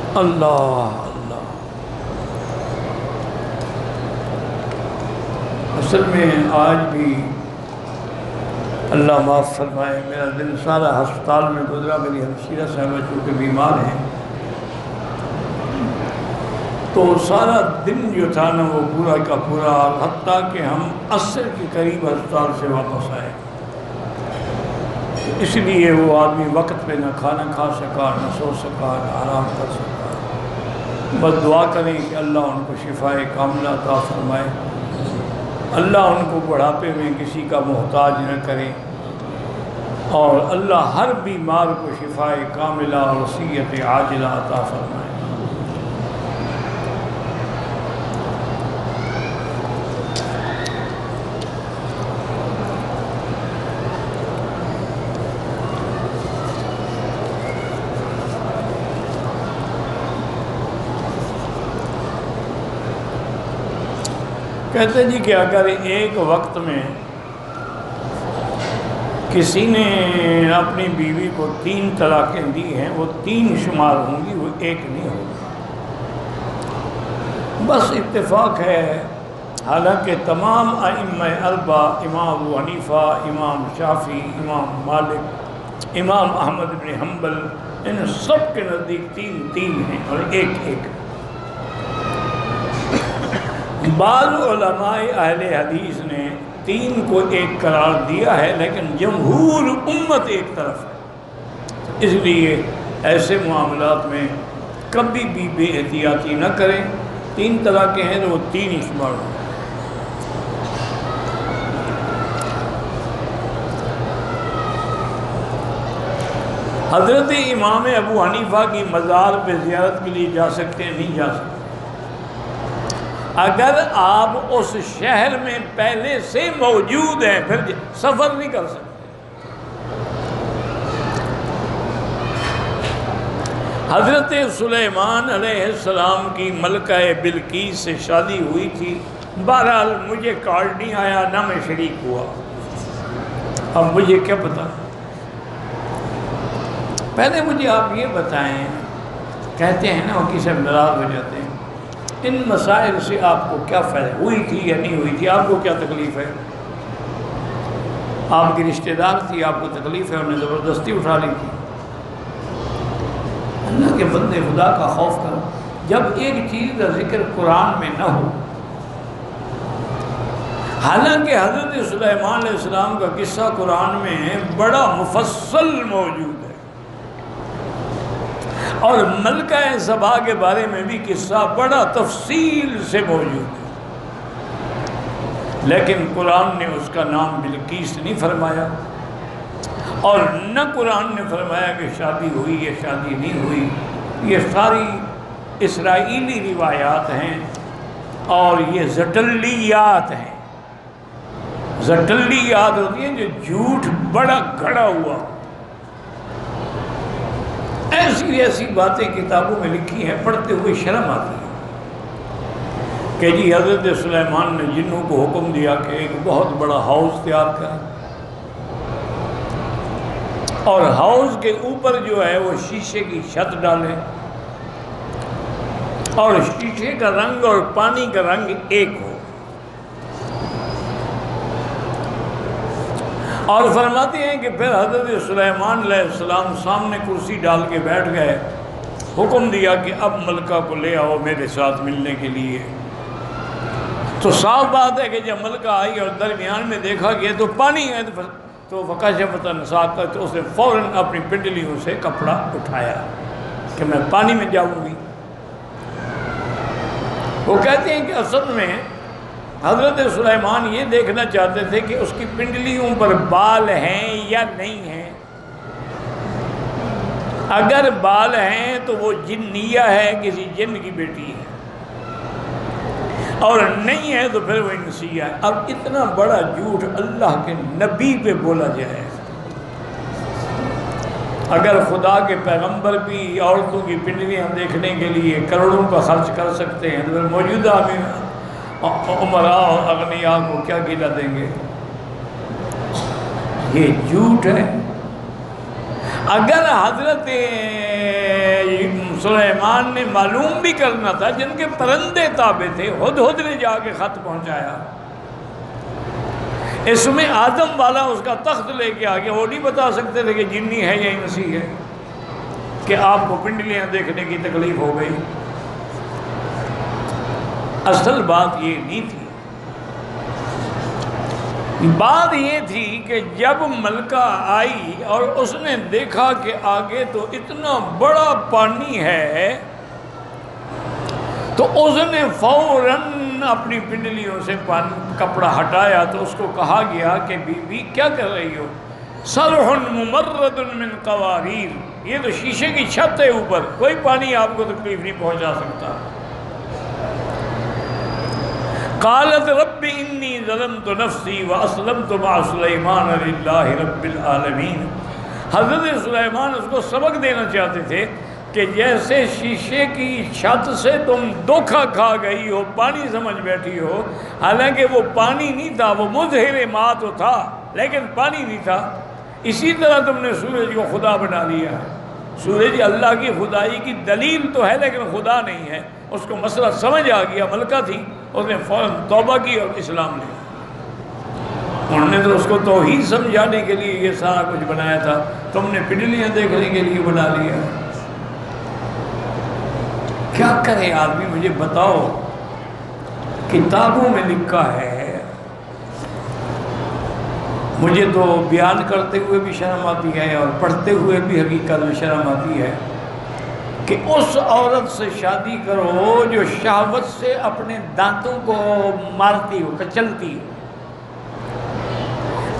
اللہ اللہ۔ اصل میں آج بھی اللہ معاف فرمائے، میرا دن سارا ہسپتال میں گزرا۔ میری ہمشیرہ صاحبہ چونکہ بیمار ہیں، تو سارا دن جو تھا نا وہ پورا کا پورا، حتیٰ کہ ہم عصر کے قریب ہسپتال سے واپس آئے۔ اس لیے وہ آدمی وقت پہ نہ کھانا کھا سکا، نہ سو سکا، نہ آرام کر سکا۔ بس دعا کریں کہ اللہ ان کو شفائے کاملہ عطا فرمائے، اللہ ان کو بڑھاپے میں کسی کا محتاج نہ کرے، اور اللہ ہر بیمار کو شفائے کاملہ اور صحت عاجلہ عطا فرمائے۔ کہتے جی کہ اگر ایک وقت میں کسی نے اپنی بیوی کو 3 طلاقیں دی ہیں، وہ 3 شمار ہوں گی، وہ 1 نہیں ہوگی۔ بس اتفاق ہے، حالانکہ تمام ائمہ اربعہ، امام ابو حنیفہ، امام شافعی، امام مالک، امام احمد بن حنبل، ان سب کے نزدیک 3 ہیں اور 1۔ بعض علماء اہل حدیث نے 3 کو 1 قرار دیا ہے، لیکن جمہور امت ایک طرف ہے۔ اس لیے ایسے معاملات میں کبھی بھی بے احتیاطی نہ کریں۔ 3 طلاقیں ہیں تو وہ 3 ہی شمار ہوں۔ حضرت امام ابو حنیفہ کی مزار پہ زیارت کے لیے جا سکتے ہیں؟ نہیں جا سکتے۔ اگر آپ اس شہر میں پہلے سے موجود ہیں پھر سفر نہیں کر سکتے۔ حضرت سلیمان علیہ السلام کی ملکہ بلقیس سے شادی ہوئی تھی، بہرحال مجھے کارڈ نہیں آیا، نہ میں شریک ہوا، اب مجھے کیا پتا۔ پہلے مجھے آپ یہ بتائیں، کہتے ہیں نا وہ کسی سے ناراض ہو جاتے ہیں، ان مسائل سے آپ کو کیا فائدہ، ہوئی تھی یا نہیں ہوئی تھی، آپ کو کیا تکلیف ہے؟ آپ کی رشتہ دار تھی، آپ کو تکلیف ہے، انہیں زبردستی اٹھا لی تھی۔ اللہ کے بندے، خدا کا خوف کرو۔ جب ایک چیز کا ذکر قرآن میں نہ ہو، حالانکہ حضرت سلیمان علیہ السلام کا قصہ قرآن میں بڑا مفصل موجود ہے، اور ملکہ سبا کے بارے میں بھی قصہ بڑا تفصیل سے موجود ہے، لیکن قرآن نے اس کا نام بلقیس نہیں فرمایا، اور نہ قرآن نے فرمایا کہ شادی ہوئی یا شادی نہیں ہوئی۔ یہ ساری اسرائیلی روایات ہیں، اور یہ زٹلیات ہیں۔ زٹلیات ہوتی ہیں جو جھوٹ بڑا گھڑا ہوا، ایسی باتیں کتابوں میں لکھی ہیں، پڑھتے ہوئے شرم آتی ہے کہ جی حضرت سلیمان نے جنوں کو حکم دیا کہ ایک بہت بڑا ہاؤس تیار کریں، اور ہاؤس کے اوپر جو ہے وہ شیشے کی چھت ڈالیں، اور شیشے کا رنگ اور پانی کا رنگ ایک ہو، اور فرماتے ہیں کہ پھر حضرت سلیمان علیہ السلام سامنے کرسی ڈال کے بیٹھ گئے، حکم دیا کہ اب ملکہ کو لے آؤ میرے ساتھ ملنے کے لیے۔ تو صاف بات ہے کہ جب ملکہ آئی اور درمیان میں دیکھا گیا تو پانی ہے، تو فکشفت عن ساقیہ، تو اس نے فوراً اپنی پنڈلیوں سے کپڑا اٹھایا کہ میں پانی میں جاؤں گی۔ وہ کہتے ہیں کہ اصل میں حضرت سلیمان یہ دیکھنا چاہتے تھے کہ اس کی پنڈلیوں پر بال ہیں یا نہیں ہیں۔ اگر بال ہیں تو وہ جنیہ ہے، کسی جن کی بیٹی ہے، اور نہیں ہے تو پھر وہ انسیہ ہے۔ اب اتنا بڑا جھوٹ اللہ کے نبی پہ بولا جائے، اگر خدا کے پیغمبر بھی عورتوں کی پنڈلیاں دیکھنے کے لیے کروڑوں کا خرچ کر سکتے ہیں، تو پھر موجودہ عمراء اور اغنیاء کو کیا گلا دیں گے؟ یہ جھوٹ ہے۔ اگر حضرت سلیمان نے معلوم بھی کرنا تھا، جن کے پرندے تابع تھے، ہدہد نے جا کے خط پہنچایا، اس میں آدم والا اس کا تخت لے کے آ گیا، وہ نہیں بتا سکتے تھے کہ جنی ہے یا انسی ہے، کہ آپ کو پنڈلیاں دیکھنے کی تکلیف ہو گئی۔ اصل بات یہ نہیں تھی، بات یہ تھی کہ جب ملکہ آئی اور اس نے دیکھا کہ آگے تو اتنا بڑا پانی ہے، تو اس نے فوراً اپنی پنڈلیوں سے کپڑا ہٹایا، تو اس کو کہا گیا کہ بی بی کیا کر رہی ہو؟ صرح ممرد من قواریر، یہ تو شیشے کی چھت ہے اوپر، کوئی پانی آپ کو تکلیف نہیں پہنچا سکتا۔ قالت رب انی ظلمت نفسی واسلمت مع سلیمان للہ رب العالمین۔ حضرت سلیمان اس کو سبق دینا چاہتے تھے کہ جیسے شیشے کی چھت سے تم دھوکہ کھا گئی ہو، پانی سمجھ بیٹھی ہو، حالانکہ وہ پانی نہیں تھا، وہ مظہر ماء تو تھا لیکن پانی نہیں تھا، اسی طرح تم نے سورج کو خدا بنا لیا۔ سورج اللہ کی خدائی کی دلیل تو ہے لیکن خدا نہیں ہے۔ اس کو مسئلہ سمجھ آ گیا، ملکہ تھی، اس نے فوراً توبہ کی اور اسلام لیا۔ انہوں نے تو اس کو توحید سمجھانے کے لیے یہ سارا کچھ بنایا تھا، تم نے پنڈلیاں دیکھنے کے لیے بنا لیا۔ کیا کرے آدمی، مجھے بتاؤ۔ کتابوں میں لکھا ہے، مجھے تو بیان کرتے ہوئے بھی شرم آتی ہے اور پڑھتے ہوئے بھی حقیقت میں شرم آتی ہے کہ اس عورت سے شادی کرو جو شہوت سے اپنے دانتوں کو مارتی ہو، کچلتی ہو،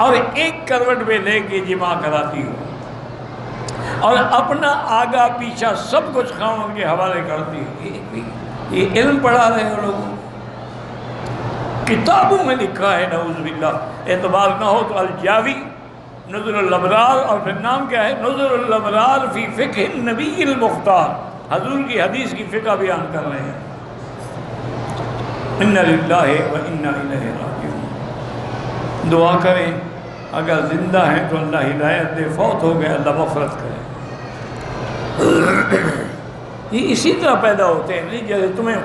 اور ایک کروٹ میں لے کے جماع کراتی ہو، اور اپنا آگا پیچھا سب کچھ خاوند کے حوالے کرتی ہو۔ یہ علم پڑھا رہے ہو لوگوں، کتابوں میں لکھا ہے، نعوذ باللہ۔ اعتبار نہ ہو تو الجاوی نظر الابرار، اور پھر نام کیا ہے، نظر الابرار فی فقہ النبی المختار، حضور کی حدیث کی فقہ بیان کر رہے ہیں۔ انا للہ و انا الیہ راجعون۔ دعا کریں، اگر زندہ ہیں تو اللہ ہدایت دے، فوت ہو گئے اللہ مغفرت کرے۔ یہ اسی طرح پیدا ہوتے ہیں، نہیں جیسے تمہیں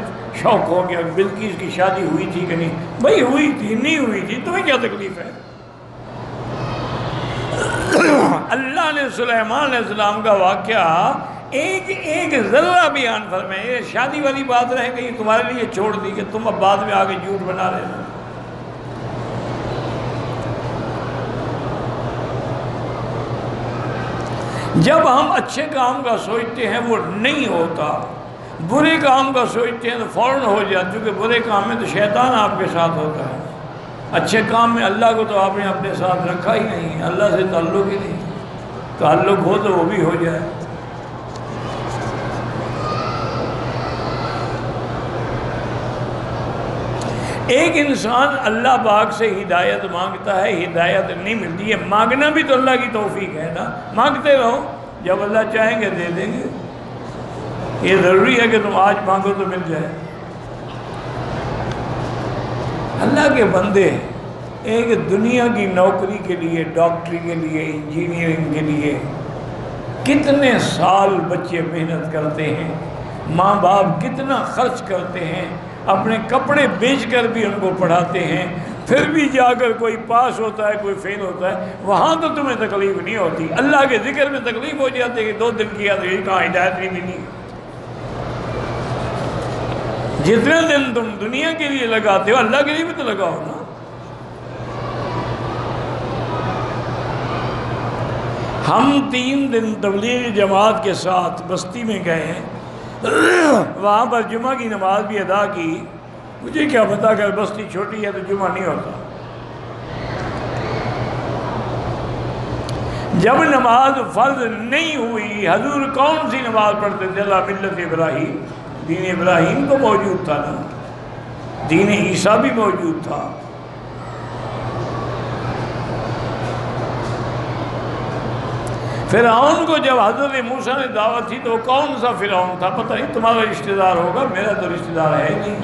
شوق ہو گیا بلقیس کی شادی ہوئی تھی کہ نہیں، بھائی ہوئی تھی، نہیں ہوئی تھی، تمہیں کیا تکلیف ہے؟ اللہ نے سلیمان علیہ السلام کا واقعہ ایک ذرہ بیان فرمائے، یہ شادی والی بات رہ گئی تمہارے لیے چھوڑ دی کہ تم اب بعد میں آگے جھوٹ بنا رہے ہو۔ جب ہم اچھے کام کا سوچتے ہیں وہ نہیں ہوتا، برے کام کا سوچتے ہیں تو فوراً ہو جاتا، کیونکہ برے کام میں تو شیطان آپ کے ساتھ ہوتا ہے، اچھے کام میں اللہ کو تو آپ نے اپنے ساتھ رکھا ہی نہیں، اللہ سے تعلق ہی نہیں، تعلق ہو تو وہ بھی ہو جائے۔ ایک انسان اللہ پاک سے ہدایت مانگتا ہے، ہدایت نہیں ملتی ہے، مانگنا بھی تو اللہ کی توفیق ہے نا، مانگتے رہو، جب اللہ چاہیں گے دے دیں گے۔ یہ ضروری ہے کہ تم آج مانگو تو مل جائے۔ اللہ کے بندے ایک دنیا کی نوکری کے لیے، ڈاکٹری کے لیے، انجینئرنگ کے لیے کتنے سال بچے محنت کرتے ہیں، ماں باپ کتنا خرچ کرتے ہیں، اپنے کپڑے بیچ کر بھی ان کو پڑھاتے ہیں، پھر بھی جا کر کوئی پاس ہوتا ہے کوئی فیل ہوتا ہے، وہاں تو تمہیں تکلیف نہیں ہوتی، اللہ کے ذکر میں تکلیف ہو جاتی ہے کہ 2 دن کیا تو یہ کہاں ہدایت نہیں ملی۔ جتنے دن تم دنیا کے لیے لگاتے ہو اللہ کے لیے بھی تو لگاؤ نا۔ ہم 3 دن تبلیغ جماعت کے ساتھ بستی میں گئے ہیں، وہاں پر جمعہ کی نماز بھی ادا کی، مجھے کیا پتا کہ بستی چھوٹی ہے تو جمعہ نہیں ہوتا۔ جب نماز فرض نہیں ہوئی، حضور کون سی نماز پڑھتے تھے؟ اللہ ملت ابراہیم، دین ابراہیم تو موجود تھا نا، دین عیسیٰ بھی موجود تھا۔ فرعون کو جب حضرت موسیٰ نے دعوت تھی تو وہ کون سا فرعون تھا؟ پتہ نہیں، تمہارا رشتہ دار ہوگا، میرا تو رشتہ دار ہے نہیں۔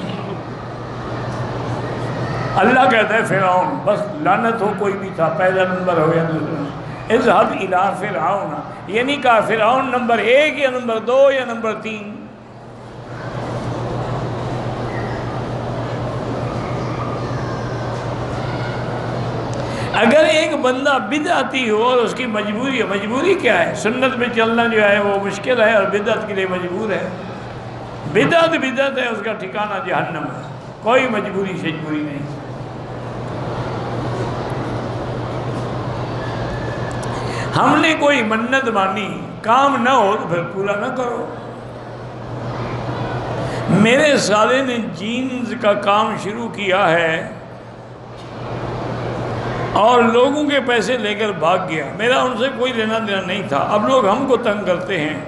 اللہ کہتا ہے فرعون، بس لعنت ہو کوئی بھی تھا، پہلا نمبر ہو یا دوسرا۔ اذهب الى فرعون، یہ نہیں کہا فرعون نمبر 1 یا نمبر 2 یا نمبر 3۔ اگر ایک بندہ بدعتی ہو اور اس کی مجبوری ہے، مجبوری کیا ہے؟ سنت میں چلنا جو ہے وہ مشکل ہے اور بدعت کے لیے مجبور ہے۔ بدعت بدعت ہے، اس کا ٹھکانہ جہنم ہے، کوئی مجبوری شجبوری نہیں۔ ہم نے کوئی منت مانی، کام نہ ہو تو پھر پورا نہ کرو۔ میرے سالے نے جینز کا کام شروع کیا ہے اور لوگوں کے پیسے لے کر بھاگ گیا، میرا ان سے کوئی لینا دینا نہیں تھا۔ اب لوگ ہم کو تنگ کرتے ہیں،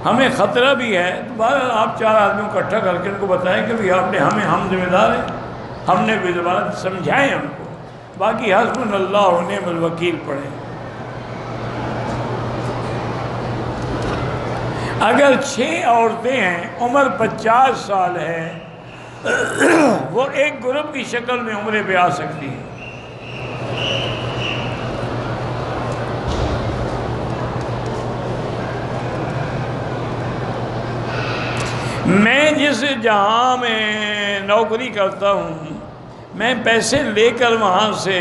ہمیں خطرہ بھی ہے، تو بہرحال آپ 4 آدمیوں کو اکٹھا کر کے ان کو بتائیں کہ بھی آپ نے ہم ذمہ دار ہیں، ہم نے بھی زبان سمجھائیں ہم کو، باقی حسبنا اللہ و نعم الوکیل پڑھیں۔ اگر 6 عورتیں ہیں، عمر 50 سال ہے، وہ ایک گروپ کی شکل میں عمرے پہ آ سکتی ہیں۔ میں جس جہاں میں نوکری کرتا ہوں، میں پیسے لے کر وہاں سے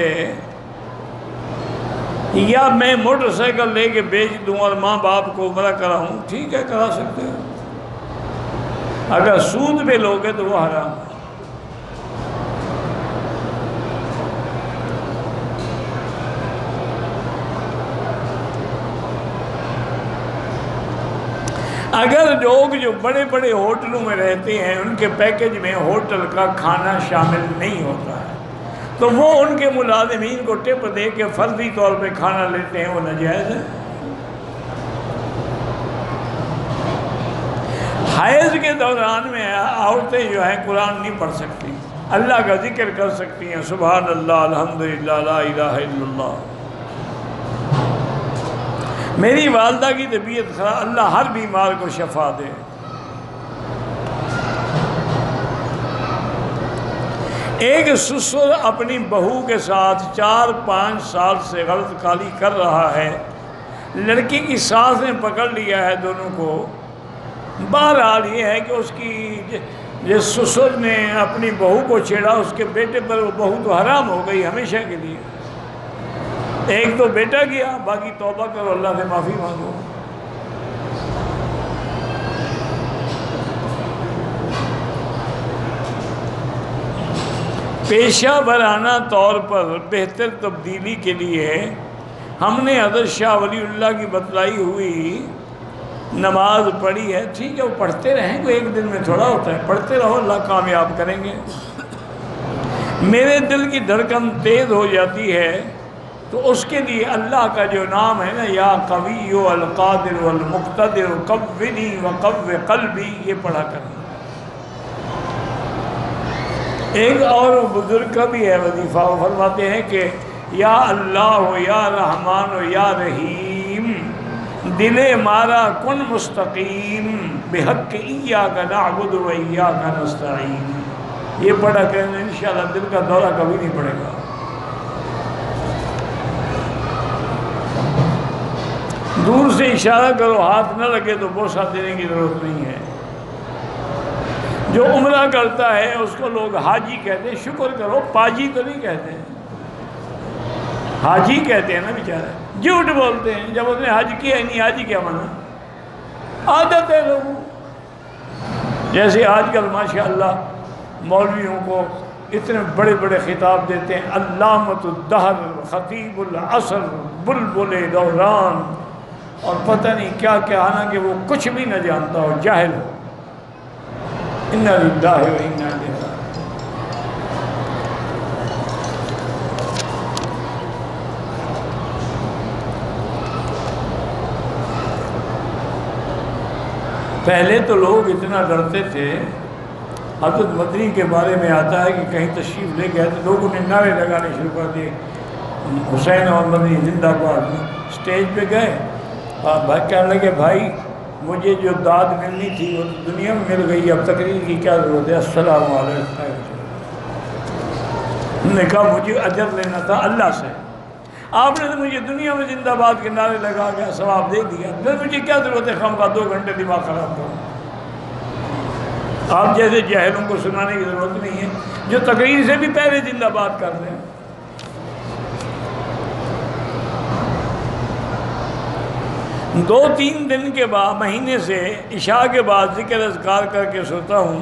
یا میں موٹر سائیکل لے کے بیچ دوں اور ماں باپ کو عمرہ کراؤں، ٹھیک ہے، کرا سکتے ہو۔ اگر سود پہ لوگے تو وہ حرام ہے۔ اگر لوگ جو بڑے بڑے ہوٹلوں میں رہتے ہیں ان کے پیکج میں ہوٹل کا کھانا شامل نہیں ہوتا ہے تو وہ ان کے ملازمین کو ٹپ دے کے فرضی طور پہ کھانا لیتے ہیں، وہ ناجائز ہے۔ حیض کے دوران میں عورتیں جو ہیں قرآن نہیں پڑھ سکتی، اللہ کا ذکر کر سکتی ہیں، سبحان اللہ، الحمدللہ، لا الہ الا اللہ۔ میری والدہ کی طبیعت خراب، اللہ ہر بیمار کو شفا دے۔ ایک سسر اپنی بہو کے ساتھ 4-5 سال سے غلط کالی کر رہا ہے، لڑکی کی ساس نے پکڑ لیا ہے دونوں کو۔ بہرحال یہ ہے کہ اس کی جس سسر نے اپنی بہو کو چھیڑا، اس کے بیٹے پر وہ بہو تو حرام ہو گئی ہمیشہ کے لیے۔ ایک تو بیٹا گیا، باقی توبہ کرو، اللہ سے معافی مانگو۔ پیشہ ورانہ طور پر بہتر تبدیلی کے لیے ہم نے حضرت شاہ ولی اللہ کی بتلائی ہوئی نماز پڑھی ہے، ٹھیک ہے، وہ پڑھتے رہیں، کوئی ایک دن میں تھوڑا ہوتا ہے، پڑھتے رہو، اللہ کامیاب کریں گے۔ میرے دل کی دھڑکن تیز ہو جاتی ہے تو اس کے لیے اللہ کا جو نام ہے نا، یا قوی القادر والمقتدر قوّنی وقوّ قلبی، یہ پڑھا کریں۔ ایک اور بزرگ کا بھی ہے وظیفہ، وہ فرماتے ہیں کہ یا اللہ یا رحمان یا رحیم، دل مارا کن مستقیم، بحق ایاک نعبد و ایاک نستعین۔ یہ پڑھا کریں، انشاءاللہ دل کا دورہ کبھی نہیں پڑے گا۔ دور سے اشارہ کرو، ہاتھ نہ لگے تو بوسہ دینے کی ضرورت نہیں ہے۔ جو عمرہ کرتا ہے اس کو لوگ حاجی کہتے ہیں، شکر کرو، پاجی تو نہیں کہتے ہیں، حاجی کہتے ہیں نا بیچارے، جھوٹ بولتے ہیں، جب اس نے حج کیا ہی نہیں، حاجی کیا مانا؟ عادت ہے لوگوں، جیسے آج کل ماشاءاللہ مولویوں کو اتنے بڑے بڑے خطاب دیتے ہیں، علامۃ الدہر، خطیب العصر، بلبل دوران، اور پتہ نہیں کیا کیا، حالانکہ وہ کچھ بھی نہ جانتا ہو، جاہل ہو۔ انا للہ و انا الیہ راجعون۔ پہلے تو لوگ اتنا ڈرتے تھے، حضرت مدنی کے بارے میں آتا ہے کہ کہیں تشریف لے گئے تو لوگوں نے نعرے لگانے شروع کر دیے، حسین اور مدنی زندہ باد۔ اسٹیج پہ گئے اور بھائی کہنے لگے، بھائی مجھے جو داد ملنی تھی وہ دنیا میں مل گئی، اب تقریر کی کیا ضرورت ہے، السلام علیکم۔ انہوں نے کہا مجھے اجر لینا تھا اللہ سے، آپ نے تو مجھے دنیا میں زندہ باد کے نعرے لگا کے ثواب دے دیا، پھر مجھے کیا ضرورت ہے خواہ 2 گھنٹے دماغ خراب کروں؟ آپ جیسے جاہلوں کو سنانے کی ضرورت نہیں ہے، جو تقریر سے بھی پہلے زندہ باد کر رہے ہیں۔ 2-3 دن کے بعد، مہینے سے عشاء کے بعد ذکر اذکار کر کے سوتا ہوں،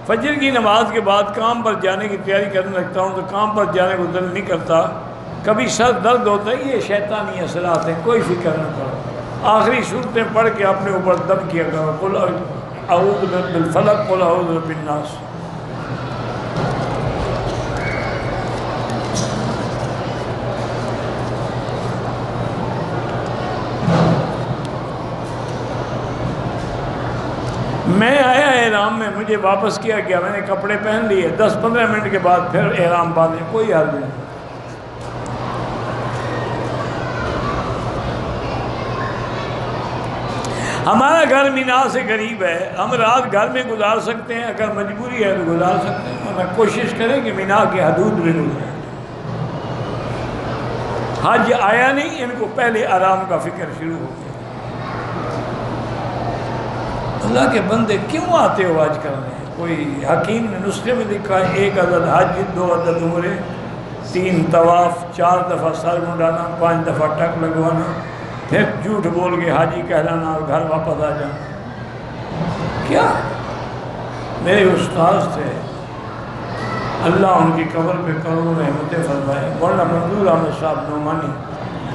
فجر کی نماز کے بعد کام پر جانے کی تیاری کرنے لگتا ہوں تو کام پر جانے کو دل نہیں کرتا، کبھی سر درد ہوتا ہے، یہ شیطانی اثرات ہیں، کوئی فکر نہ کرو، آخری صورتیں پڑھ کے اپنے اوپر دم کیا کرو، قل اعوذ برب الفلق، قل اعوذ برب الناس۔ میں آیا احرام میں، مجھے واپس کیا گیا، میں نے کپڑے پہن لیے، 10-15 منٹ کے بعد پھر احرام باندھے، کوئی حل نہیں۔ ہمارا گھر مینا سے قریب ہے، ہم رات گھر میں گزار سکتے ہیں، اگر مجبوری ہے تو گزار سکتے ہیں، ورنہ کوشش کریں کہ مینا کے حدود میں گزاریں۔ حج آیا نہیں، ان کو پہلے آرام کا فکر شروع ہو گیا۔ اللہ کے بندے کیوں آتے ہو حج کرنے؟ کوئی حکیم نے نسخے میں لکھا ہے 1 عدد حج، 2 عدد عمرے، 3 طواف، 4 دفعہ سر منڈانا، 5 دفعہ ٹک لگوانا، پھر جھوٹ بول کے حاجی کہلانا اور گھر واپس آ جانا۔ کیا میرے استاذ تھے، اللہ ان کی قبر پہ کروڑوں رحمتیں فرمائے، مولانا منظور احمد صاحب نعمانی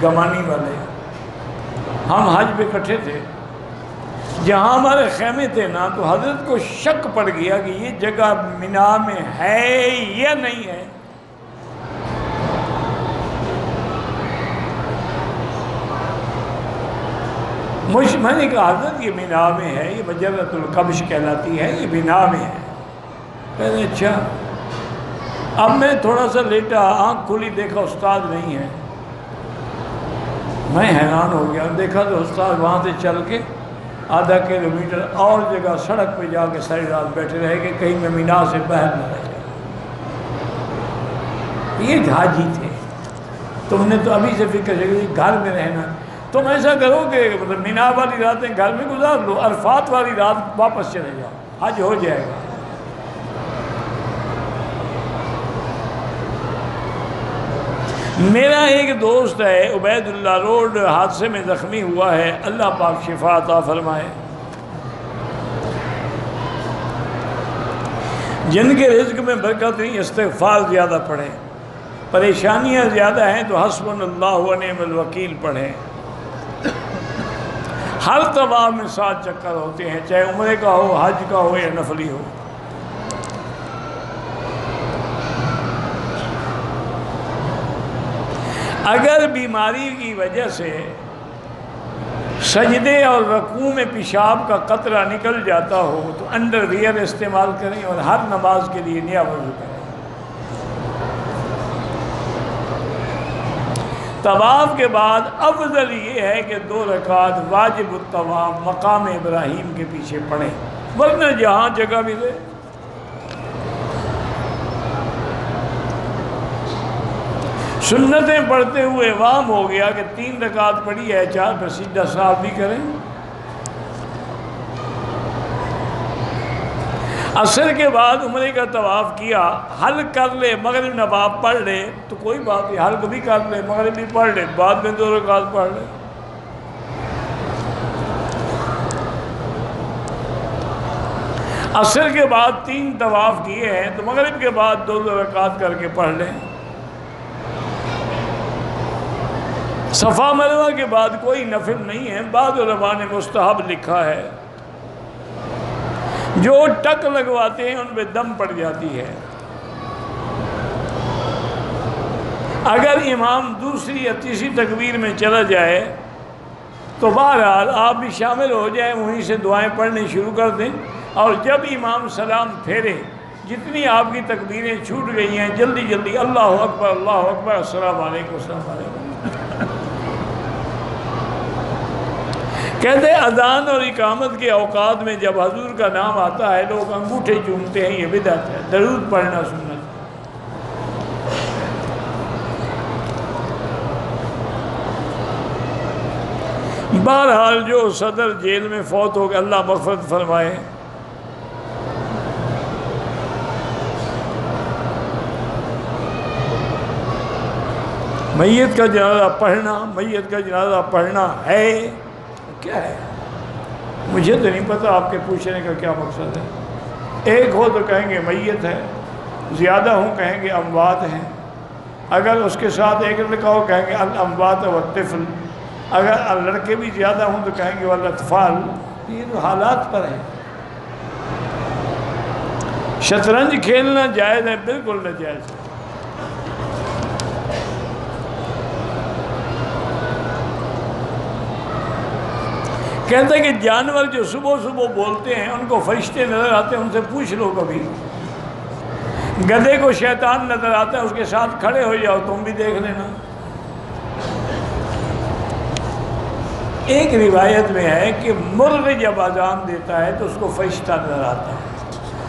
گمانی والے، ہم حج پہ اکٹھے تھے، جہاں ہمارے خیمے تھے نا تو حضرت کو شک پڑ گیا کہ یہ جگہ مینا میں ہے یا نہیں ہے۔ میں نے کہا حضرت یہ مینا میں ہے، یہ بجرۃ القبش کہلاتی ہے، یہ مینا میں ہے۔ کہتے اچھا۔ اب میں تھوڑا سا لیٹا، آنکھ کھلی، دیکھا استاد نہیں ہے، میں حیران ہو گیا، دیکھا تو استاد وہاں سے چل کے آدھا کلومیٹر اور جگہ سڑک پہ جا کے ساری رات بیٹھے رہے کہ کہیں میں مینا سے باہر نہ رہ جائے۔ یہ حاجی تھے، تم نے تو ابھی سے فکر ہے گھر میں رہنا، تم ایسا کرو کہ مطلب مینا والی راتیں گھر میں گزار لو، عرفات والی رات واپس چلے جاؤ، حج ہو جائے گا۔ میرا ایک دوست ہے عبید اللہ، روڈ حادثے میں زخمی ہوا ہے، اللہ پاک شفا عطا فرمائے۔ جن کے رزق میں برکت نہیں، استغفار زیادہ پڑھیں، پریشانیاں زیادہ ہیں تو حسبنا اللہ و نعم الوکیل پڑھیں۔ ہر طواف میں 7 چکر ہوتے ہیں، چاہے عمرے کا ہو، حج کا ہو یا نفلی ہو۔ اگر بیماری کی وجہ سے سجدے اور رکوع میں پیشاب کا قطرہ نکل جاتا ہو تو انڈر ویئر استعمال کریں اور ہر نماز کے لیے نیا وضو کریں۔ طواف کے بعد افضل یہ ہے کہ 2 رکعت واجب الطواف مقام ابراہیم کے پیچھے پڑھیں، ورنہ جہاں جگہ ملے۔ سنتیں پڑھتے ہوئے عوام ہو گیا کہ 3 رکعت پڑھی ہے، 4 پر سجدہ صاحب بھی کریں۔ عصر کے بعد عمرے کا طواف کیا، حل کر لے، مغرب نواب پڑھ لے تو کوئی بات نہیں، حل بھی کر لے، مغرب بھی پڑھ لے، بعد میں 2 رکعت پڑھ لے۔ عصر کے بعد 3 طواف کیے ہیں تو مغرب کے بعد 2 رکعت کر کے پڑھ لیں۔ صفا مروہ کے بعد کوئی نفل نہیں ہے، بعض علماء نے مستحب لکھا ہے، جو ٹک لگواتے ہیں ان پہ دم پڑ جاتی ہے۔ اگر امام دوسری یا تیسری تکبیر میں چلا جائے تو بہرحال آپ بھی شامل ہو جائیں، وہیں سے دعائیں پڑھنی شروع کر دیں، اور جب امام سلام پھیرے جتنی آپ کی تکبیریں چھوٹ گئی ہیں جلدی جلدی اللہ اکبر اللہ اکبر السلام علیکم السلام علیکم۔ کہتے ہیں اذان اور اقامت کے اوقات میں جب حضور کا نام آتا ہے لوگ انگوٹھے چومتے ہیں، یہ بدعت ہے، درود پڑھنا سنت۔ بہرحال جو صدر جیل میں فوت ہو گیا، اللہ مغفرت فرمائے، میت کا جنازہ پڑھنا ہے کیا ہے؟ مجھے تو نہیں پتہ آپ کے پوچھنے کا کیا مقصد ہے۔ ایک ہو تو کہیں گے میت ہے، زیادہ ہوں کہیں گے اموات ہیں، اگر اس کے ساتھ ایک لڑکا ہو کہیں گے الاموات والطفل، اگر لڑکے بھی زیادہ ہوں تو کہیں گے والاطفال۔ یہ تو حالات پر ہے۔ شطرنج کھیلنا جائز ہے؟ بالکل ناجائز ہے۔ کہتے ہیں کہ جانور جو صبح صبح بولتے ہیں ان کو فرشتے نظر آتے ہیں، ان سے پوچھ لو کبھی۔ گدھے کو شیطان نظر آتا ہے، اس کے ساتھ کھڑے ہو جاؤ، تم بھی دیکھ لینا۔ ایک روایت میں ہے کہ مرغ جب اذان دیتا ہے تو اس کو فرشتہ نظر آتا ہے،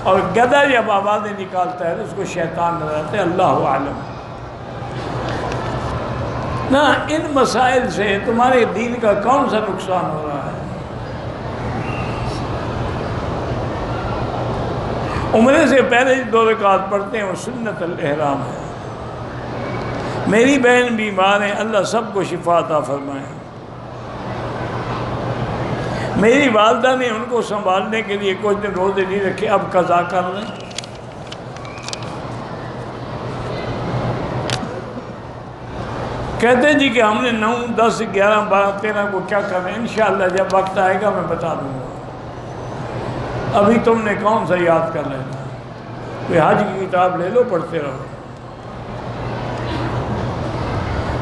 اور گدھا جب آوازیں نکالتا ہے تو اس کو شیطان نظر آتا ہے۔ اللہ عالم۔ نہ ان مسائل سے تمہارے دین کا کون سا نقصان ہو رہا ہے؟ عمرے سے پہلے 2 رکعت پڑھتے ہیں، وہ سنت الاحرام ہے۔ میری بہن بیمار ہیں، اللہ سب کو شفا عطا فرمائے۔ میری والدہ نے ان کو سنبھالنے کے لیے کچھ دن روزے نہیں رکھے، اب قضا کر لیں۔ کہتے ہیں جی کہ ہم نے 9، 10، 11، 12، 13 کو کیا کریں، انشاءاللہ جب وقت آئے گا میں بتا دوں گا، ابھی تم نے کون سا یاد کر لینا۔ کوئی حج کی کتاب لے لو، پڑھتے رہو۔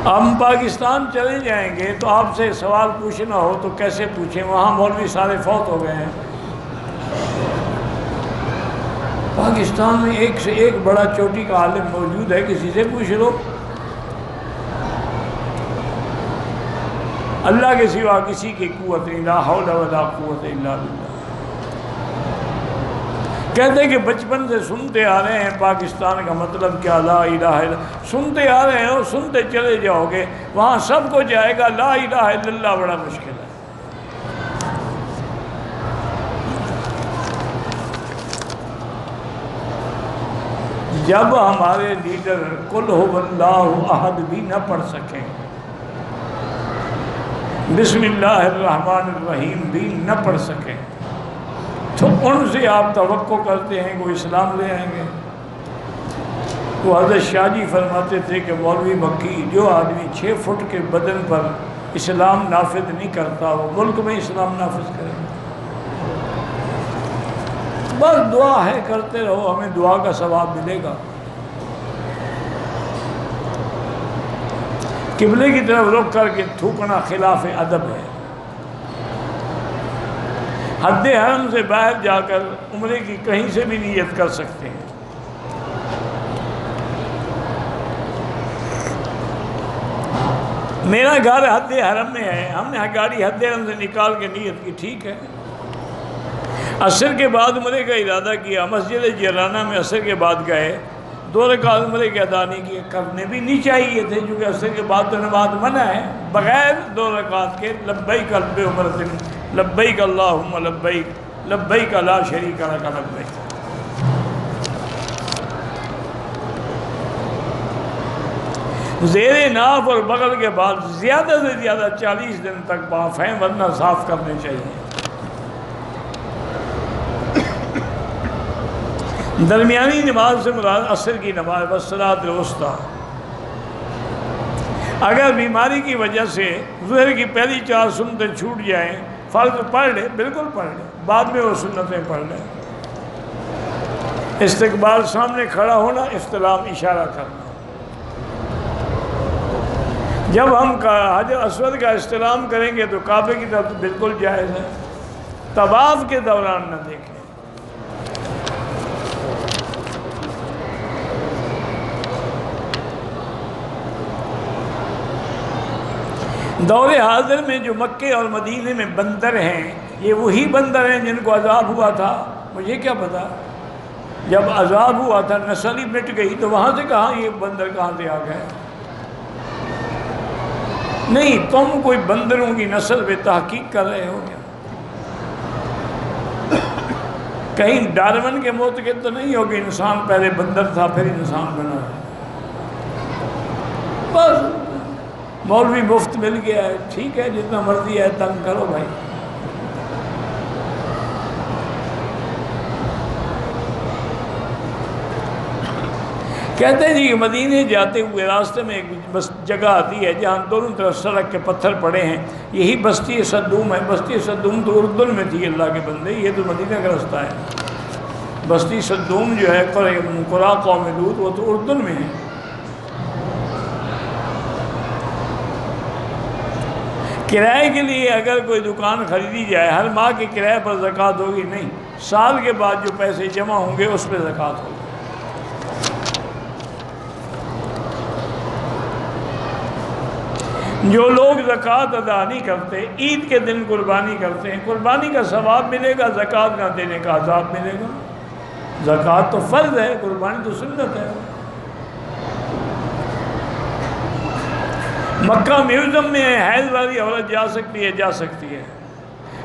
ہم پاکستان چلے جائیں گے تو آپ سے سوال پوچھنا ہو تو کیسے پوچھیں؟ وہاں مولوی سارے فوت ہو گئے ہیں۔ پاکستان میں ایک سے ایک بڑا چوٹی کا عالم موجود ہے، کسی سے پوچھ لو۔ اللہ کے سوا کسی کی قوت نہیں، لا حول ولا قوت الا باللہ۔ کہتے ہیں کہ بچپن سے سنتے آ رہے ہیں پاکستان کا مطلب کیا، لا الہ الا، سنتے آ رہے ہیں اور سنتے چلے جاؤ گے، وہاں سب کو جائے گا لا الہ الا اللہ، بڑا مشکل ہے۔ جب ہمارے لیڈر قل هو اللہ احد بھی نہ پڑھ سکیں، بسم اللہ الرحمن الرحیم بھی نہ پڑھ سکیں، تو ان سے آپ توقع کرتے ہیں کہ وہ اسلام لے آئیں گے؟ وہ حضرت شاہ جی فرماتے تھے کہ مولوی مکی، جو آدمی 6 فٹ کے بدن پر اسلام نافذ نہیں کرتا وہ ملک میں اسلام نافذ کرے گا۔ بس دعا ہے، کرتے رہو، ہمیں دعا کا ثواب ملے گا۔ قبلے کی طرف رخ کر کے تھوکنا خلاف ادب ہے۔ حد حرم سے باہر جا کر عمرے کی کہیں سے بھی نیت کر سکتے ہیں۔ میرا گھر حد حرم میں ہے، ہم نے گاڑی حد حرم سے نکال کے نیت کی، ٹھیک ہے۔ عصر کے بعد عمرے کا ارادہ کیا، مسجد جیرانہ میں عصر کے بعد گئے، 2 رکعت عمرے کے ادا نہیں کیے، کرنے بھی نہیں چاہیے تھے کیونکہ عصر کے بعد تو نماز منع ہے۔ بغیر 2 رکعت کے لبیک عمرۃ، لبیک اللہم لبیک، لبیک لا شریک لک لبیک۔ زیر ناف اور بغل کے بعد زیادہ سے زیادہ 40 دن تک معاف ہیں، ورنہ صاف کرنے چاہیے۔ درمیانی نماز سے مراد عصر کی نماز، والصلاۃ الوسطیٰ۔ اگر بیماری کی وجہ سے ظہر کی پہلی 4 سنتیں چھوٹ جائیں، فرض پڑھ لے، بالکل پڑھ لے، بعد میں وہ سنتیں پڑھ لیں۔ استقبال، سامنے کھڑا ہونا، استلام، اشارہ کرنا۔ جب ہم حجر اسود کا استلام کریں گے تو کعبے کی طرف بالکل جائز ہے، طواف کے دوران نہ دیکھیں۔ دور حاضر میں جو مکے اور مدینے میں بندر ہیں، یہ وہی بندر ہیں جن کو عذاب ہوا تھا؟ مجھے کیا پتا، جب عذاب ہوا تھا نسل ہی مٹ گئی تو وہاں سے کہاں یہ بندر کہاں سے آ گئے؟ نہیں، تم کوئی بندروں کی نسل پہ تحقیق کر رہے ہو کیا؟ کہیں ڈارون کے معتقد تو نہیں ہو کہ انسان پہلے بندر تھا پھر انسان بنا ہے؟ بس مولوی مفت مل گیا ہے، ٹھیک ہے، جتنا مرضی ہے تنگ کرو بھائی۔ کہتے ہیں جی کہ مدینے جاتے ہوئے راستے میں ایک جگہ آتی ہے جہاں دونوں طرف سڑک کے پتھر پڑے ہیں، یہی بستی صدوم ہے۔ بستی صدوم تو اردن میں تھی اللہ کے بندے، یہ تو مدینہ کا رستہ ہے۔ بستی صدوم جو ہے قرا قوم لوط، وہ تو اردن میں ہے۔ کرائے کے لیے اگر کوئی دکان خریدی جائے، ہر ماہ کے کرائے پر زکوٰۃ ہوگی؟ نہیں، سال کے بعد جو پیسے جمع ہوں گے اس پہ زکوٰۃ ہوگی۔ جو لوگ زکوٰۃ ادا نہیں کرتے، عید کے دن قربانی کرتے ہیں، قربانی کا ثواب ملے گا، زکوٰۃ نہ دینے کا عذاب ملے گا۔ زکوٰۃ تو فرض ہے، قربانی تو سنت ہے۔ مکہ میوزیم میں حیض والی عورت جا سکتی ہے؟ جا سکتی ہے۔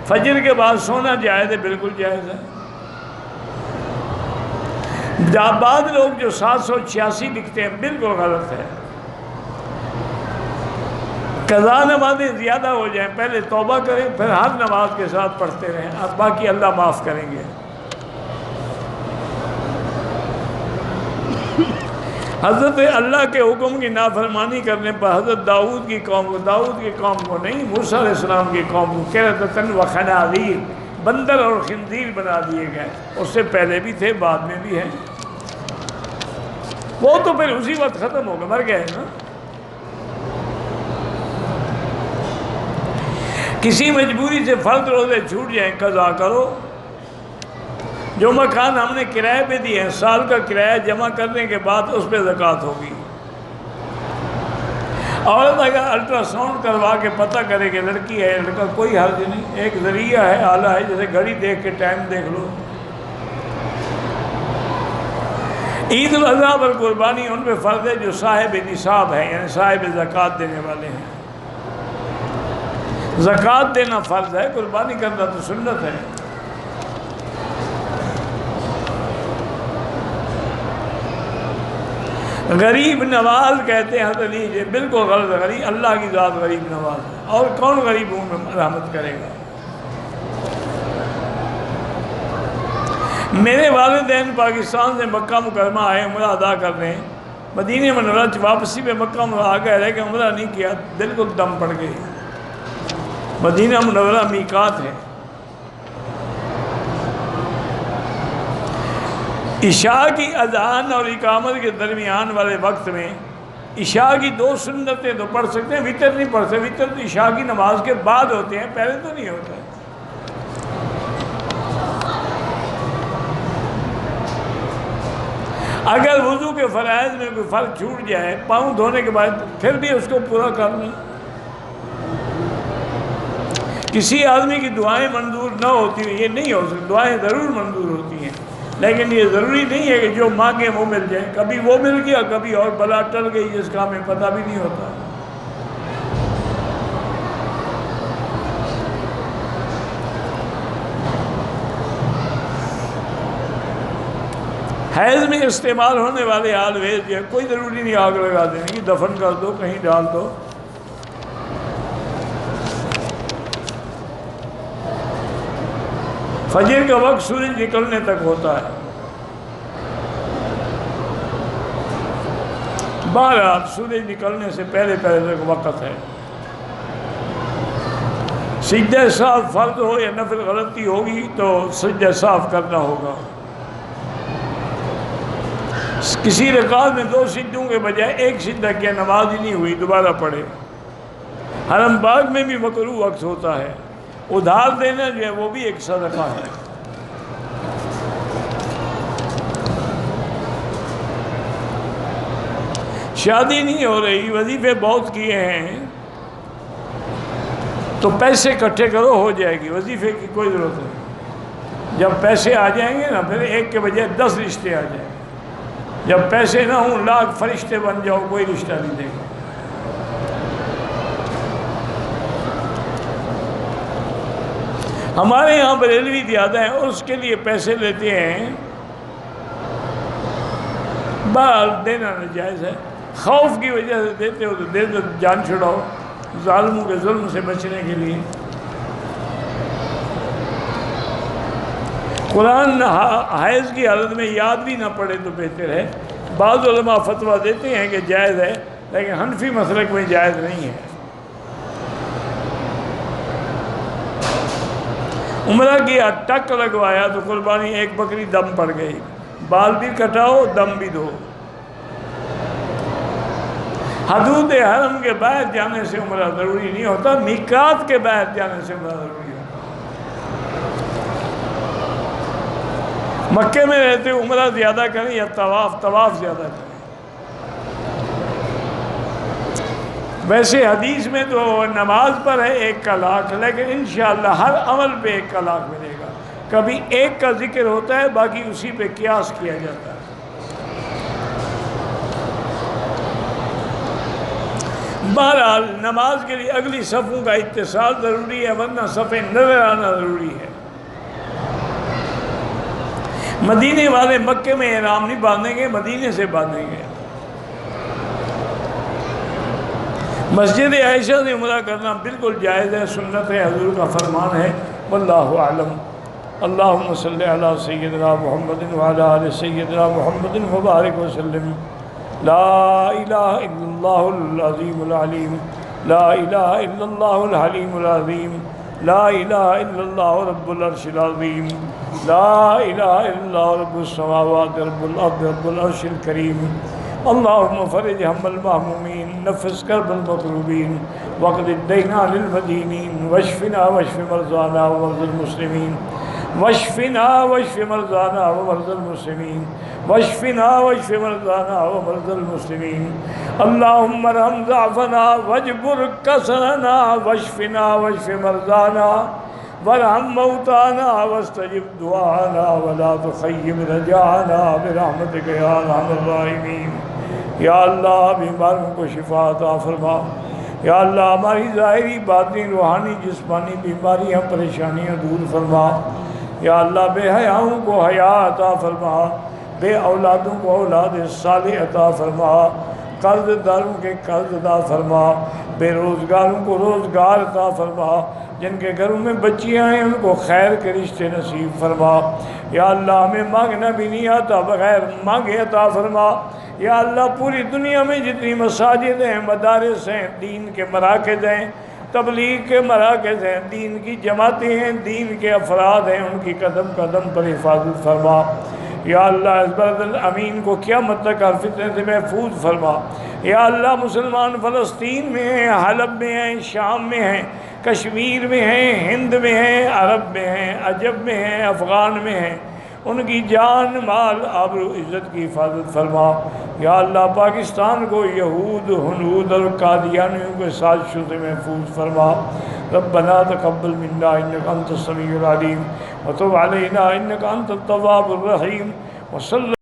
فجر کے بعد سونا جائز ہے؟ بالکل جائز ہے۔ بعض لوگ جو 786 لکھتے ہیں بالکل غلط ہے۔ قضا نمازیں زیادہ ہو جائیں، پہلے توبہ کریں، پھر ہر نماز کے ساتھ پڑھتے رہیں، اب باقی اللہ معاف کریں گے۔ حضرت اللہ کے حکم کی نافرمانی کرنے پر حضرت داؤد کی قوم کو نہیں، موسیٰ علیہ السلام کی قوم کو قردۃ وخنازیر، بندر اور خنزیر بنا دیے گئے۔ اس سے پہلے بھی تھے، بعد میں بھی ہیں۔ وہ تو پھر اسی وقت ختم ہو گئے، مر گئے نا۔ کسی مجبوری سے فرض روزے چھوٹ جائیں، قضا کرو۔ جو مکان ہم نے کرائے پہ دیے ہیں، سال کا کرایہ جمع کرنے کے بعد اس پہ زکوٰۃ ہوگی۔ عورت اگر الٹرا ساؤنڈ کروا کے پتہ کرے کہ لڑکی ہے لڑکا، کوئی حرج نہیں، ایک ذریعہ ہے، آلہ ہے، جیسے گھڑی دیکھ کے ٹائم دیکھ لو۔ عید الاضحیٰ پر قربانی ان پہ فرض ہے جو صاحب نصاب ہے، یعنی صاحب زکوٰۃ دینے والے ہیں۔ زکوٰۃ دینا فرض ہے، قربانی کرنا تو سنت ہے۔ غریب نواز کہتے ہیں حضرت علی، یہ بالکل غلط ہے۔ غریب اللہ کی ذات غریب نواز ہے، اور کون غریبوں میں رحمت کرے گا؟ میرے والدین پاکستان سے مکہ مکرمہ آئے عمرہ ادا کرنے، مدینہ منورہ واپسی پہ مکہ منورہ آ گئے لیکن عمرہ نہیں کیا، بالکل دم پڑ گئی۔ مدینہ منورہ میقات ہے۔ عشاء کی اذان اور اقامت کے درمیان والے وقت میں عشاء کی 2 سنتیں تو پڑھ سکتے ہیں، وتر نہیں پڑھ سکتے۔ وتر تو عشاء کی نماز کے بعد ہوتے ہیں، پہلے تو نہیں ہوتا ہے۔ اگر وضو کے فرائض میں کوئی فرض چھوٹ جائے، پاؤں دھونے کے بعد پھر بھی اس کو پورا کر لیں۔ کسی آدمی کی دعائیں منظور نہ ہوتی ہیں، یہ نہیں ہو سکتی، دعائیں ضرور منظور ہوتی ہیں، لیکن یہ ضروری نہیں ہے کہ جو مانگے وہ مل جائے۔ کبھی وہ مل گیا، کبھی اور بلا ٹل گئی جس کا ہمیں پتہ بھی نہیں ہوتا۔ حیض میں استعمال ہونے والے آل ویز جو ہے، کوئی ضروری نہیں آگ لگا دینے کی، دفن کر دو، کہیں ڈال دو۔ فجر کا وقت سورج نکلنے تک ہوتا ہے۔ بہرحال سورج نکلنے سے پہلے تک وقت ہے۔ سجدہ صاف فرض ہو یا نفل غلطی ہوگی تو سجدہ صاف کرنا ہوگا۔ کسی رکعت میں 2 سجدوں کے بجائے 1 سجدہ کیا، نماز ہی نہیں ہوئی، دوبارہ پڑھے۔ حرم باغ میں بھی مکروہ وقت ہوتا ہے۔ ادھار دینا جو ہے وہ بھی ایک صدقہ ہے۔ شادی نہیں ہو رہی، وظیفے بہت کیے ہیں، تو پیسے اکٹھے کرو، ہو جائے گی، وظیفے کی کوئی ضرورت نہیں۔ جب پیسے آ جائیں گے نا، پھر 1 کے بجائے 10 رشتے آ جائیں گے۔ جب پیسے نہ ہوں، لاکھ فرشتے بن جاؤ، کوئی رشتہ نہیں دے گا۔ ہمارے یہاں بریلوی زیادہ ہیں اور اس کے لیے پیسے لیتے ہیں، بہرحال دینا ناجائز ہے، خوف کی وجہ سے دیتے ہو تو دے دو، جان چھڑاؤ ظالموں کے ظلم سے بچنے کے لیے۔ قرآن حیض کی حالت میں یاد بھی نہ پڑے تو بہتر ہے۔ بعض علماء فتویٰ دیتے ہیں کہ جائز ہے، لیکن حنفی مسلک میں جائز نہیں ہے۔ عمرہ کیا، ٹک لگوایا تو قربانی ایک بکری دم پڑ گئی، بال بھی کٹاؤ دم بھی دو۔ حدود حرم کے باہر جانے سے عمرہ ضروری نہیں ہوتا، میقات کے باہر جانے سے عمرہ ضروری ہوتا۔ مکے میں رہتے عمرہ زیادہ کریں یا طواف زیادہ کریں۔ ویسے حدیث میں تو نماز پر ہے 1 کا لاکھ، لیکن انشاءاللہ ہر عمل پہ 1 کا لاکھ ملے گا۔ کبھی 1 کا ذکر ہوتا ہے، باقی اسی پہ قیاس کیا جاتا ہے۔ بہرحال نماز کے لیے اگلی صفوں کا اتصال ضروری ہے، ورنہ صفیں نظر آنا ضروری ہے۔ مدینے والے مکے میں احرام نہیں باندھیں گے، مدینے سے باندھیں گے۔ مسجد عائشہ سے عمرہ کرنا بالکل جائز ہے، سنت ہے، حضور کا فرمان ہے، واللہ اعلم۔ اللہم صلی علی سیدنا محمد وعلی آل سیدنا محمد مبارک وسلم۔ لا الہ الا اللہ العظیم العلیم، لا الہ الا اللہ الحلیم العظیم، لا الہ الا اللہ رب العرش العظیم، لا الہ الا اللہ رب السماوات رب الارض رب العرش الکریم۔ اللہم فرج ہم المہمومین، نفس کرب المکروبین، وقض الدین عن المدینین، واشفنا واشف مرضانا ومرضى المسلمین، واشفنا واشف مرضانا ومرضى المسلمین، واشفنا واشف مرضانا ومرضى المسلمین۔ اللہم ارحم ضعفنا واجبر کسرنا، واشفنا واشف مرضانا وارحم موتانا واستجب دعانا ولا تخيب رجاءنا برحمتك یا ارحم الراحمین۔ یا اللہ بیماروں کو شفا عطا فرما، یا اللہ ہماری ظاہری باطنی روحانی جسمانی بیماریاں پریشانیاں دور فرما، یا اللہ بے حیاؤں کو حیا عطا فرما، بے اولادوں کو اولاد صالح عطا فرما، قرض داروں کے قرض عطا فرما، بے روزگاروں کو روزگار عطا فرما، جن کے گھروں میں بچیاں ہیں ان کو خیر کے رشتے نصیب فرما، یا اللہ ہمیں مانگنا بھی نہیں آتا بغیر مانگے عطا فرما، یا اللہ پوری دنیا میں جتنی مساجد ہیں، مدارس ہیں، دین کے مراکز ہیں، تبلیغ کے مراکز ہیں، دین کی جماعتیں ہیں، دین کے افراد ہیں، ان کی قدم قدم پر حفاظت فرما، یا اللہ اس بلد الامین کو قیامت تک ہر فتنے سے محفوظ فرما، یا اللہ مسلمان فلسطین میں ہیں، حلب میں ہیں، شام میں ہیں، کشمیر میں ہیں، ہند میں ہیں، عرب میں ہیں، عجب میں ہیں، افغان میں ہیں، ان کی جان مال آبرو عزت کی حفاظت فرما، یا اللہ پاکستان کو یہود ہنود اور قادیانیوں کے سازشوں سے محفوظ فرما۔ ربنا تقبل منا انک انت السمیع العلیم وتب علینا انک انت التواب الرحیم، وصلی